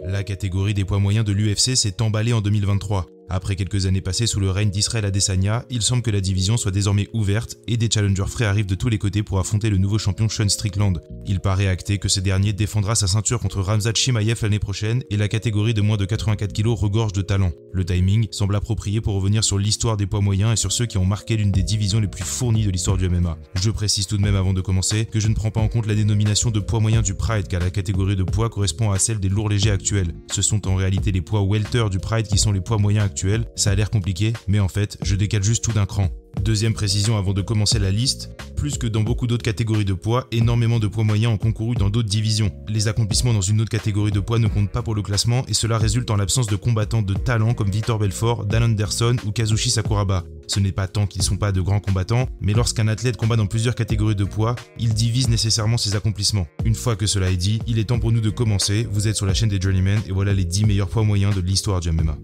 La catégorie des poids moyens de l'UFC s'est emballée en 2023. Après quelques années passées sous le règne d'Israël Adesanya, il semble que la division soit désormais ouverte et des challengers frais arrivent de tous les côtés pour affronter le nouveau champion Sean Strickland. Il paraît acté que ce dernier défendra sa ceinture contre Khamzat Chimaev l'année prochaine et la catégorie de moins de 84 kg regorge de talent. Le timing semble approprié pour revenir sur l'histoire des poids moyens et sur ceux qui ont marqué l'une des divisions les plus fournies de l'histoire du MMA. Je précise tout de même avant de commencer que je ne prends pas en compte la dénomination de poids moyen du Pride car la catégorie de poids correspond à celle des lourds légers actuels. Ce sont en réalité les poids welter du Pride qui sont les poids moyens actuels. Ça a l'air compliqué, mais en fait, je décale juste tout d'un cran. Deuxième précision avant de commencer la liste, plus que dans beaucoup d'autres catégories de poids, énormément de poids moyens ont concouru dans d'autres divisions. Les accomplissements dans une autre catégorie de poids ne comptent pas pour le classement et cela résulte en l'absence de combattants de talent comme Vitor Belfort, Dan Anderson ou Kazushi Sakuraba. Ce n'est pas tant qu'ils ne sont pas de grands combattants, mais lorsqu'un athlète combat dans plusieurs catégories de poids, il divise nécessairement ses accomplissements. Une fois que cela est dit, il est temps pour nous de commencer. Vous êtes sur la chaîne des Journeymen et voilà les 10 meilleurs poids moyens de l'histoire du MMA.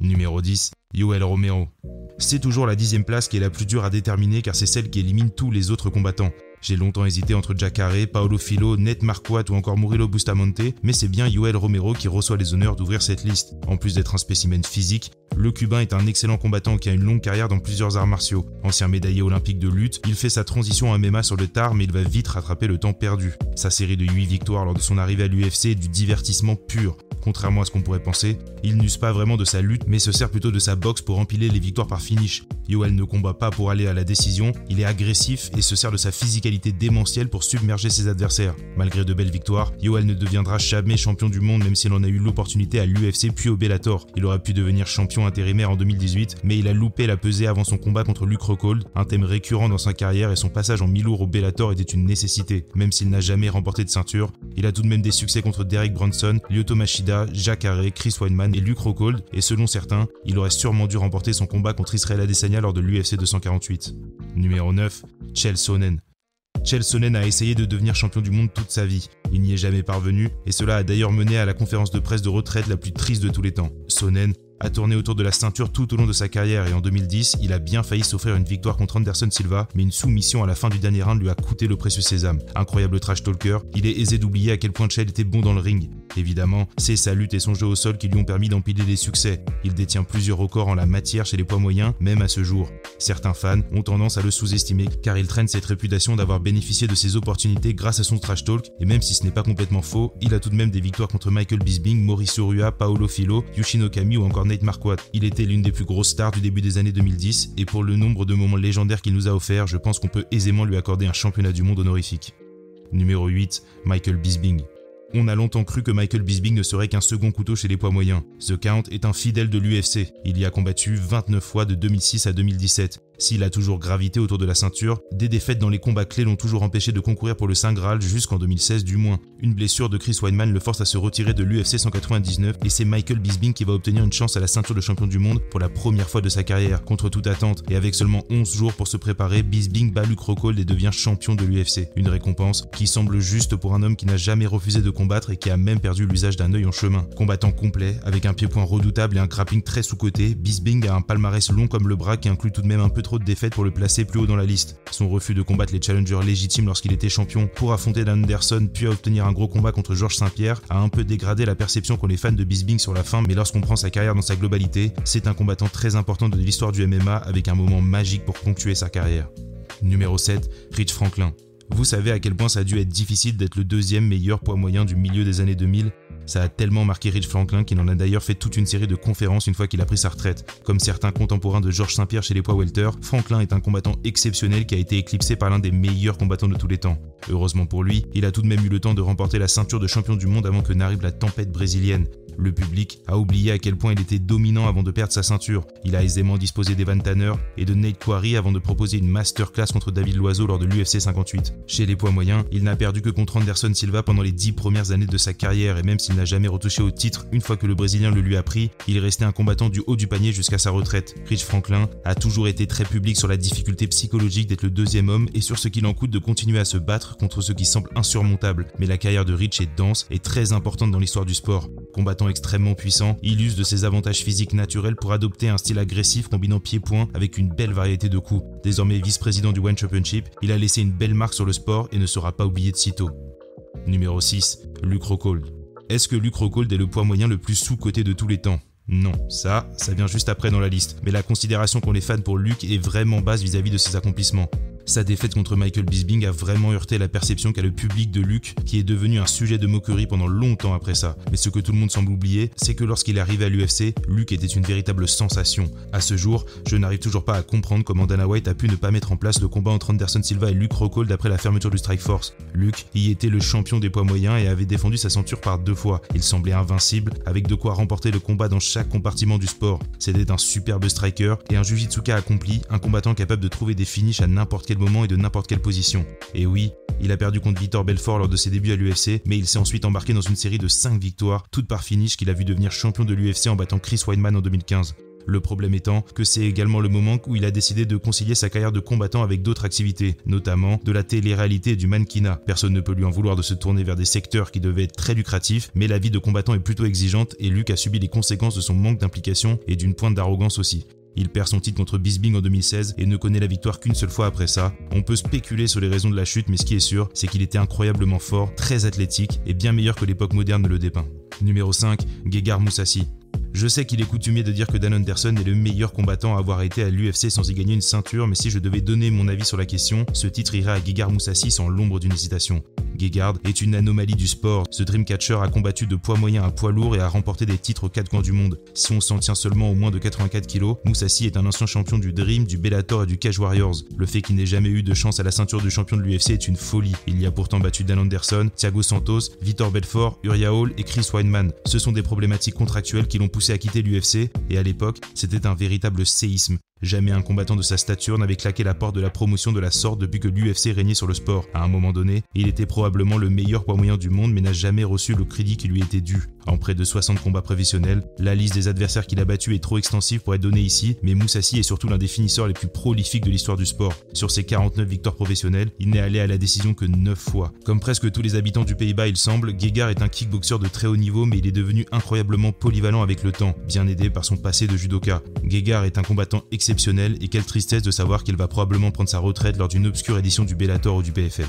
Numéro 10, Yoel Romero. C'est toujours la 10e place qui est la plus dure à déterminer car c'est celle qui élimine tous les autres combattants. J'ai longtemps hésité entre Jacare, Paulo Filho, Nate Marquardt ou encore Murilo Bustamante, mais c'est bien Yoel Romero qui reçoit les honneurs d'ouvrir cette liste. En plus d'être un spécimen physique, le Cubain est un excellent combattant qui a une longue carrière dans plusieurs arts martiaux. Ancien médaillé olympique de lutte, il fait sa transition en MMA sur le tard mais il va vite rattraper le temps perdu. Sa série de 8 victoires lors de son arrivée à l'UFC est du divertissement pur. Contrairement à ce qu'on pourrait penser, il n'use pas vraiment de sa lutte mais se sert plutôt de sa boxe pour empiler les victoires par finish. Yoel ne combat pas pour aller à la décision, il est agressif et se sert de sa physicalité démentielle pour submerger ses adversaires. Malgré de belles victoires, Yoel ne deviendra jamais champion du monde même s'il en a eu l'opportunité à l'UFC puis au Bellator. Il aurait pu devenir champion intérimaire en 2018, mais il a loupé la pesée avant son combat contre Luke Rockhold. Un thème récurrent dans sa carrière et son passage en mi-lourd au Bellator était une nécessité. Même s'il n'a jamais remporté de ceinture, il a tout de même des succès contre Derek Brunson, Lyoto Machida, Jacare, Chris Weidman et Luke Rockhold, et selon certains, il aurait sûrement dû remporter son combat contre Israël Adesanya lors de l'UFC 248. Numéro 9, Chael Sonnen. Chael Sonnen a essayé de devenir champion du monde toute sa vie. Il n'y est jamais parvenu, et cela a d'ailleurs mené à la conférence de presse de retraite la plus triste de tous les temps. Sonnen a tourné autour de la ceinture tout au long de sa carrière et en 2010, il a bien failli s'offrir une victoire contre Anderson Silva, mais une soumission à la fin du dernier round lui a coûté le précieux sésame. Incroyable trash talker, il est aisé d'oublier à quel point Chael était bon dans le ring. Évidemment, c'est sa lutte et son jeu au sol qui lui ont permis d'empiler des succès. Il détient plusieurs records en la matière chez les poids moyens, même à ce jour. Certains fans ont tendance à le sous-estimer car il traîne cette réputation d'avoir bénéficié de ses opportunités grâce à son trash talk, et même si ce n'est pas complètement faux, il a tout de même des victoires contre Michael Bisping, Maurice Rua, Paulo Filho, Yushin Okami ou encore Nate Marquardt. Il était l'une des plus grosses stars du début des années 2010 et pour le nombre de moments légendaires qu'il nous a offert, je pense qu'on peut aisément lui accorder un championnat du monde honorifique. Numéro 8, Michael Bisping. On a longtemps cru que Michael Bisping ne serait qu'un second couteau chez les poids moyens. The Count est un fidèle de l'UFC. Il y a combattu 29 fois de 2006 à 2017. S'il a toujours gravité autour de la ceinture, des défaites dans les combats clés l'ont toujours empêché de concourir pour le Saint Graal jusqu'en 2016 du moins. Une blessure de Chris Weidman le force à se retirer de l'UFC 199 et c'est Michael Bisping qui va obtenir une chance à la ceinture de champion du monde pour la première fois de sa carrière. Contre toute attente et avec seulement 11 jours pour se préparer, Bisping bat Luke Rockhold et devient champion de l'UFC. Une récompense qui semble juste pour un homme qui n'a jamais refusé de combattre et qui a même perdu l'usage d'un œil en chemin. Combattant complet, avec un pied-point redoutable et un grappling très sous-coté, Bisping a un palmarès long comme le bras qui inclut tout de même un peu trop de défaites pour le placer plus haut dans la liste. Son refus de combattre les challengers légitimes lorsqu'il était champion pour affronter Dan Anderson puis à obtenir un gros combat contre Georges Saint-Pierre a un peu dégradé la perception qu'ont les fans de Bisping sur la fin, mais lorsqu'on prend sa carrière dans sa globalité, c'est un combattant très important de l'histoire du MMA avec un moment magique pour ponctuer sa carrière. Numéro 7, Rich Franklin. Vous savez à quel point ça a dû être difficile d'être le deuxième meilleur poids moyen du milieu des années 2000 ? Ça a tellement marqué Rich Franklin qu'il en a d'ailleurs fait toute une série de conférences une fois qu'il a pris sa retraite. Comme certains contemporains de Georges Saint-Pierre chez les poids welter, Franklin est un combattant exceptionnel qui a été éclipsé par l'un des meilleurs combattants de tous les temps. Heureusement pour lui, il a tout de même eu le temps de remporter la ceinture de champion du monde avant que n'arrive la tempête brésilienne. Le public a oublié à quel point il était dominant avant de perdre sa ceinture. Il a aisément disposé d'Evan Tanner et de Nate Quarry avant de proposer une masterclass contre David Loiseau lors de l'UFC 58. Chez les poids moyens, il n'a perdu que contre Anderson Silva pendant les 10 premières années de sa carrière et même s'il n'a jamais retouché au titre une fois que le Brésilien le lui a pris, il est resté un combattant du haut du panier jusqu'à sa retraite. Rich Franklin a toujours été très public sur la difficulté psychologique d'être le deuxième homme et sur ce qu'il en coûte de continuer à se battre contre ce qui semble insurmontable. Mais la carrière de Rich est dense et très importante dans l'histoire du sport. Combattant extrêmement puissant, il use de ses avantages physiques naturels pour adopter un style agressif combinant pied-point avec une belle variété de coups. Désormais vice-président du One Championship, il a laissé une belle marque sur le sport et ne sera pas oublié de sitôt. Numéro 6, Luke Rockhold. Est-ce que Luke Rockhold est le poids moyen le plus sous-coté de tous les temps ? Non, ça vient juste après dans la liste. Mais la considération qu'ont les fans pour Luke est vraiment basse vis-à-vis de ses accomplissements. Sa défaite contre Michael Bisping a vraiment heurté la perception qu'a le public de Luke, qui est devenu un sujet de moquerie pendant longtemps après ça. Mais ce que tout le monde semble oublier, c'est que lorsqu'il est arrivé à l'UFC, Luke était une véritable sensation. À ce jour, je n'arrive toujours pas à comprendre comment Dana White a pu ne pas mettre en place le combat entre Anderson Silva et Luke Rockhold après la fermeture du Strikeforce. Luke y était le champion des poids moyens et avait défendu sa ceinture par 2 fois. Il semblait invincible, avec de quoi remporter le combat dans chaque compartiment du sport. C'était un superbe striker et un jujitsuka accompli, un combattant capable de trouver des finishes à n'importe quel moment et de n'importe quelle position. Et oui, il a perdu contre Vitor Belfort lors de ses débuts à l'UFC, mais il s'est ensuite embarqué dans une série de 5 victoires, toutes par finish qu'il a vu devenir champion de l'UFC en battant Chris Weidman en 2015. Le problème étant que c'est également le moment où il a décidé de concilier sa carrière de combattant avec d'autres activités, notamment de la télé-réalité et du mannequinat. Personne ne peut lui en vouloir de se tourner vers des secteurs qui devaient être très lucratifs, mais la vie de combattant est plutôt exigeante et Luke a subi les conséquences de son manque d'implication et d'une pointe d'arrogance aussi. Il perd son titre contre Bisping en 2016 et ne connaît la victoire qu'une seule fois après ça. On peut spéculer sur les raisons de la chute, mais ce qui est sûr, c'est qu'il était incroyablement fort, très athlétique et bien meilleur que l'époque moderne ne le dépeint. Numéro 5, Gegard Mousasi. Je sais qu'il est coutumier de dire que Dan Anderson est le meilleur combattant à avoir été à l'UFC sans y gagner une ceinture, mais si je devais donner mon avis sur la question, ce titre irait à Gegard Mousasi sans l'ombre d'une hésitation. Gegard est une anomalie du sport. Ce Dreamcatcher a combattu de poids moyen à poids lourd et a remporté des titres aux 4 coins du monde. Si on s'en tient seulement au moins de 84 kg, Mousasi est un ancien champion du Dream, du Bellator et du Cage Warriors. Le fait qu'il n'ait jamais eu de chance à la ceinture du champion de l'UFC est une folie. Il y a pourtant battu Dan Anderson, Thiago Santos, Vitor Belfort, Uriah Hall et Chris Weidman. Ce sont des problématiques contractuelles qui l'ont poussé à quitter l'UFC et à l'époque, c'était un véritable séisme. Jamais un combattant de sa stature n'avait claqué la porte de la promotion de la sorte depuis que l'UFC régnait sur le sport. À un moment donné, il était probablement le meilleur poids moyen du monde mais n'a jamais reçu le crédit qui lui était dû. En près de 60 combats professionnels, la liste des adversaires qu'il a battus est trop extensive pour être donnée ici, mais Mousasi est surtout l'un des finisseurs les plus prolifiques de l'histoire du sport. Sur ses 49 victoires professionnelles, il n'est allé à la décision que 9 fois. Comme presque tous les habitants du Pays-Bas, il semble, Gegard est un kickboxer de très haut niveau mais il est devenu incroyablement polyvalent avec le temps, bien aidé par son passé de judoka. Gegard est un combattant exceptionnel et quelle tristesse de savoir qu'il va probablement prendre sa retraite lors d'une obscure édition du Bellator ou du PFL.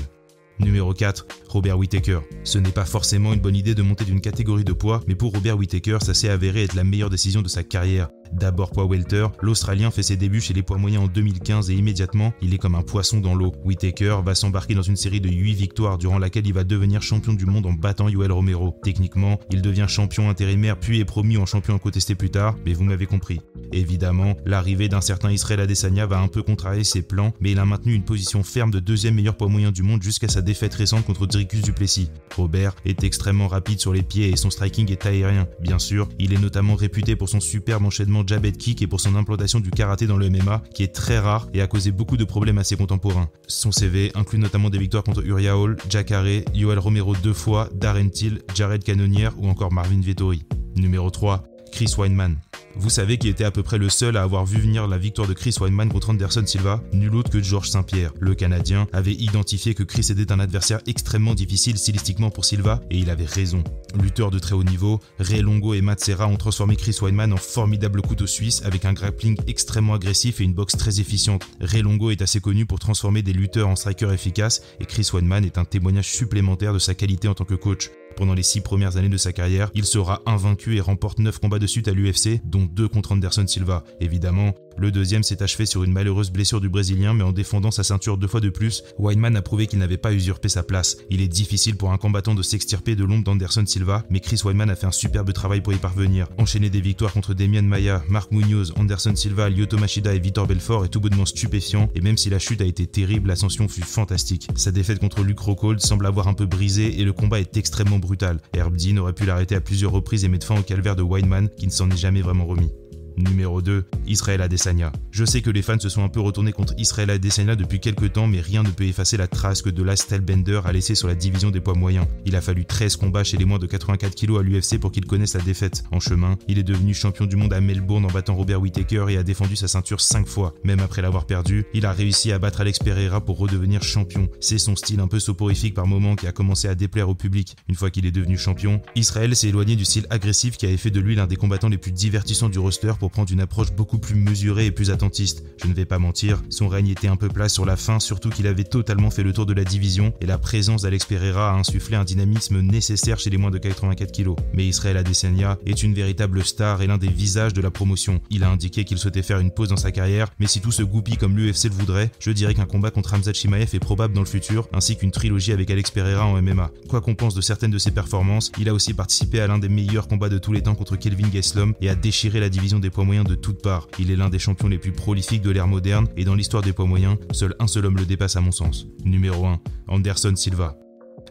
Numéro 4, Robert Whittaker. Ce n'est pas forcément une bonne idée de monter d'une catégorie de poids, mais pour Robert Whittaker, ça s'est avéré être la meilleure décision de sa carrière. D'abord poids welter, l'Australien fait ses débuts chez les poids moyens en 2015 et immédiatement, il est comme un poisson dans l'eau. Whittaker va s'embarquer dans une série de 8 victoires durant laquelle il va devenir champion du monde en battant Yoel Romero. Techniquement, il devient champion intérimaire puis est promu en champion incontesté plus tard, mais vous m'avez compris. Évidemment, l'arrivée d'un certain Israel Adesanya va un peu contrarier ses plans, mais il a maintenu une position ferme de 2e meilleur poids moyen du monde jusqu'à sa défaite récente contre Dricus du Plessis. Robert est extrêmement rapide sur les pieds et son striking est aérien. Bien sûr, il est notamment réputé pour son superbe enchaînement jab head kick et pour son implantation du karaté dans le MMA, qui est très rare et a causé beaucoup de problèmes à ses contemporains. Son CV inclut notamment des victoires contre Uriah Hall, Jacare, Yoel Romero 2 fois, Darren Till, Jared Cannonier ou encore Marvin Vettori. Numéro 3, Chris Weidman. Vous savez qu'il était à peu près le seul à avoir vu venir la victoire de Chris Weidman contre Anderson Silva, nul autre que Georges St-Pierre. Le Canadien avait identifié que Chris était un adversaire extrêmement difficile stylistiquement pour Silva, et il avait raison. Lutteur de très haut niveau, Ray Longo et Matt Serra ont transformé Chris Weidman en formidable couteau suisse avec un grappling extrêmement agressif et une boxe très efficiente. Ray Longo est assez connu pour transformer des lutteurs en strikers efficaces, et Chris Weidman est un témoignage supplémentaire de sa qualité en tant que coach. Pendant les 6 premières années de sa carrière, il sera invaincu et remporte 9 combats de suite à l'UFC, dont 2 contre Anderson Silva. Évidemment, le deuxième s'est achevé sur une malheureuse blessure du Brésilien, mais en défendant sa ceinture 2 fois de plus, Weidman a prouvé qu'il n'avait pas usurpé sa place. Il est difficile pour un combattant de s'extirper de l'ombre d'Anderson Silva, mais Chris Weidman a fait un superbe travail pour y parvenir. Enchaîner des victoires contre Demian Maia, Mark Munoz, Anderson Silva, Lyoto Machida et Vitor Belfort est tout bonnement stupéfiant, et même si la chute a été terrible, l'ascension fut fantastique. Sa défaite contre Luke Rockhold semble avoir un peu brisé et le combat est extrêmement brutal. Herb Dean aurait pu l'arrêter à plusieurs reprises et mettre fin au calvaire de Weidman, qui ne s'en est jamais vraiment remis. Numéro 2, Israel Adesanya. Je sais que les fans se sont un peu retournés contre Israel Adesanya depuis quelques temps, mais rien ne peut effacer la trace que de Last Bender a laissé sur la division des poids moyens. Il a fallu 13 combats chez les moins de 84 kg à l'UFC pour qu'il connaisse la défaite. En chemin, il est devenu champion du monde à Melbourne en battant Robert Whittaker et a défendu sa ceinture 5 fois. Même après l'avoir perdu, il a réussi à battre Alex Pereira pour redevenir champion. C'est son style un peu soporifique par moments qui a commencé à déplaire au public. Une fois qu'il est devenu champion, Israel s'est éloigné du style agressif qui avait fait de lui l'un des combattants les plus divertissants du roster pour prendre une approche beaucoup plus mesurée et plus attentiste. Je ne vais pas mentir, son règne était un peu plat sur la fin, surtout qu'il avait totalement fait le tour de la division et la présence d'Alex Pereira a insufflé un dynamisme nécessaire chez les moins de 84 kg. Mais Israel Adesanya est une véritable star et l'un des visages de la promotion. Il a indiqué qu'il souhaitait faire une pause dans sa carrière, mais si tout se goupille comme l'UFC le voudrait, je dirais qu'un combat contre Khamzat Chimaev est probable dans le futur, ainsi qu'une trilogie avec Alex Pereira en MMA. Quoi qu'on pense de certaines de ses performances, il a aussi participé à l'un des meilleurs combats de tous les temps contre Kelvin Gastelum et a déchiré la division des poids moyens de toutes parts. Il est l'un des champions les plus prolifiques de l'ère moderne et dans l'histoire des poids moyens, seul un seul homme le dépasse à mon sens. Numéro 1, Anderson Silva.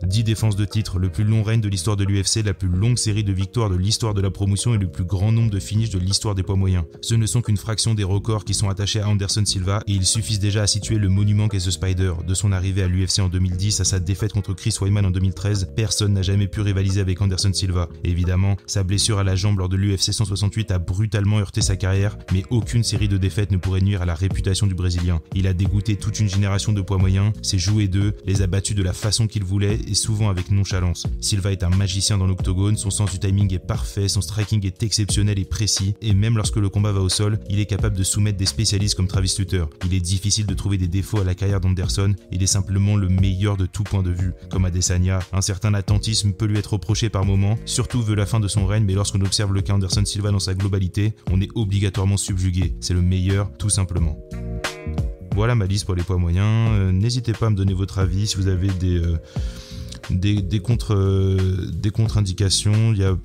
10 défenses de titre, le plus long règne de l'histoire de l'UFC, la plus longue série de victoires de l'histoire de la promotion et le plus grand nombre de finishes de l'histoire des poids moyens. Ce ne sont qu'une fraction des records qui sont attachés à Anderson Silva et ils suffisent déjà à situer le monument qu'est The Spider. De son arrivée à l'UFC en 2010 à sa défaite contre Chris Weidman en 2013, personne n'a jamais pu rivaliser avec Anderson Silva. Évidemment, sa blessure à la jambe lors de l'UFC 168 a brutalement heurté sa carrière, mais aucune série de défaites ne pourrait nuire à la réputation du Brésilien. Il a dégoûté toute une génération de poids moyens, s'est joué d'eux, les a battus de la façon qu'il voulait et souvent avec nonchalance. Silva est un magicien dans l'octogone, son sens du timing est parfait, son striking est exceptionnel et précis, et même lorsque le combat va au sol, il est capable de soumettre des spécialistes comme Travis Lutter. Il est difficile de trouver des défauts à la carrière d'Anderson, il est simplement le meilleur de tout point de vue. Comme Adesanya, un certain attentisme peut lui être reproché par moments, surtout vu la fin de son règne, mais lorsqu'on observe le cas Anderson Silva dans sa globalité, on est obligatoirement subjugué. C'est le meilleur, tout simplement. Voilà ma liste pour les poids moyens. N'hésitez pas à me donner votre avis si vous avez des contre-indications. Il y a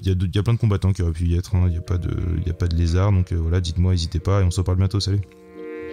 plein de combattants qui auraient pu y être, hein. Il n'y a pas de lézard, donc voilà, dites-moi, n'hésitez pas et on se reparle bientôt, salut.